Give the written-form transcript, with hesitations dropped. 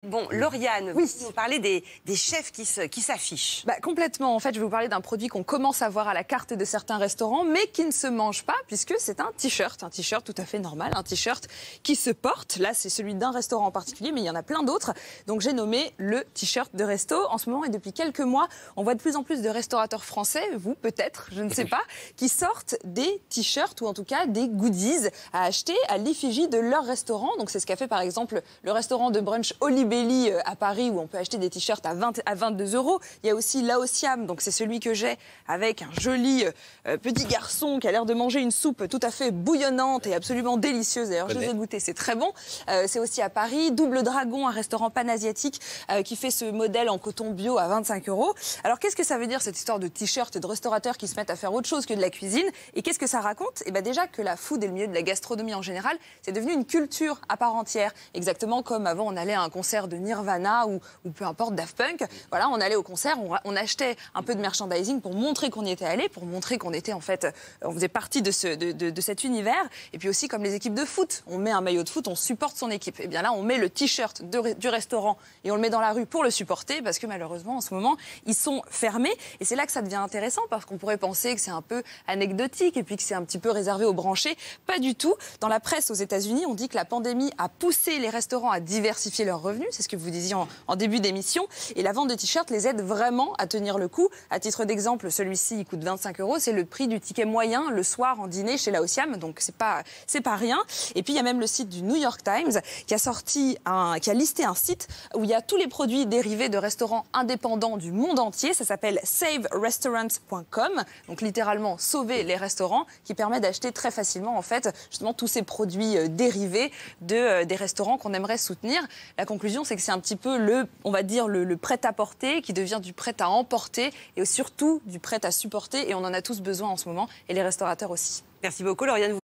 Bon, Lauriane, Oui. vous nous parlez des chefs qui s'affichent. Complètement. En fait, je vais vous parler d'un produit qu'on commence à voir à la carte de certains restaurants, mais qui ne se mange pas, puisque c'est un t-shirt tout à fait normal, un t-shirt qui se porte. Là, c'est celui d'un restaurant en particulier, mais il y en a plein d'autres. Donc, j'ai nommé le t-shirt de resto. En ce moment, et depuis quelques mois, on voit de plus en plus de restaurateurs français, vous peut-être, je ne sais pas, qui sortent des t-shirts, ou en tout cas des goodies à acheter à l'effigie de leur restaurant. Donc, c'est ce qu'a fait, par exemple, le restaurant de brunch Olibelli à Paris, où on peut acheter des t-shirts à 22 €. Il y a aussi Laosiam, donc c'est celui que j'ai avec un joli petit garçon qui a l'air de manger une soupe tout à fait bouillonnante et absolument délicieuse. D'ailleurs, je les ai goûtés, c'est très bon. C'est aussi à Paris, Double Dragon, un restaurant panasiatique qui fait ce modèle en coton bio à 25 €. Alors, qu'est-ce que ça veut dire, cette histoire de t-shirt et de restaurateurs qui se mettent à faire autre chose que de la cuisine? Et qu'est-ce que ça raconte? Eh bien, déjà que la food et le milieu de la gastronomie en général, c'est devenu une culture à part entière. Exactement comme avant, on allait à un concert de Nirvana ou peu importe, Daft Punk. Voilà, on allait au concert, on achetait un peu de merchandising pour montrer qu'on y était allé, pour montrer qu'on était en fait, on faisait partie de cet univers. Et puis aussi comme les équipes de foot, on met un maillot de foot, on supporte son équipe. Et bien là, on met le t-shirt du restaurant et on le met dans la rue pour le supporter, parce que malheureusement en ce moment ils sont fermés. Et c'est là que ça devient intéressant, parce qu'on pourrait penser que c'est un peu anecdotique et puis que c'est un petit peu réservé aux branchés. Pas du tout. Dans la presse aux États-Unis, on dit que la pandémie a poussé les restaurants à diversifier leurs revenus. C'est ce que vous disiez en début d'émission. Et la vente de t-shirts les aide vraiment à tenir le coup. À titre d'exemple, celui-ci, il coûte 25 €. C'est le prix du ticket moyen le soir en dîner chez Laosiam. Donc, c'est pas rien. Et puis, il y a même le site du New York Times qui a listé un site où il y a tous les produits dérivés de restaurants indépendants du monde entier. Ça s'appelle saverestaurants.com. Donc, littéralement, sauver les restaurants, qui permet d'acheter très facilement, en fait, justement, tous ces produits dérivés des restaurants qu'on aimerait soutenir. La conclusion, c'est que c'est un petit peu on va dire le prêt-à-porter qui devient du prêt-à-emporter et surtout du prêt-à-supporter. Et on en a tous besoin en ce moment, et les restaurateurs aussi. Merci beaucoup, Lauriane.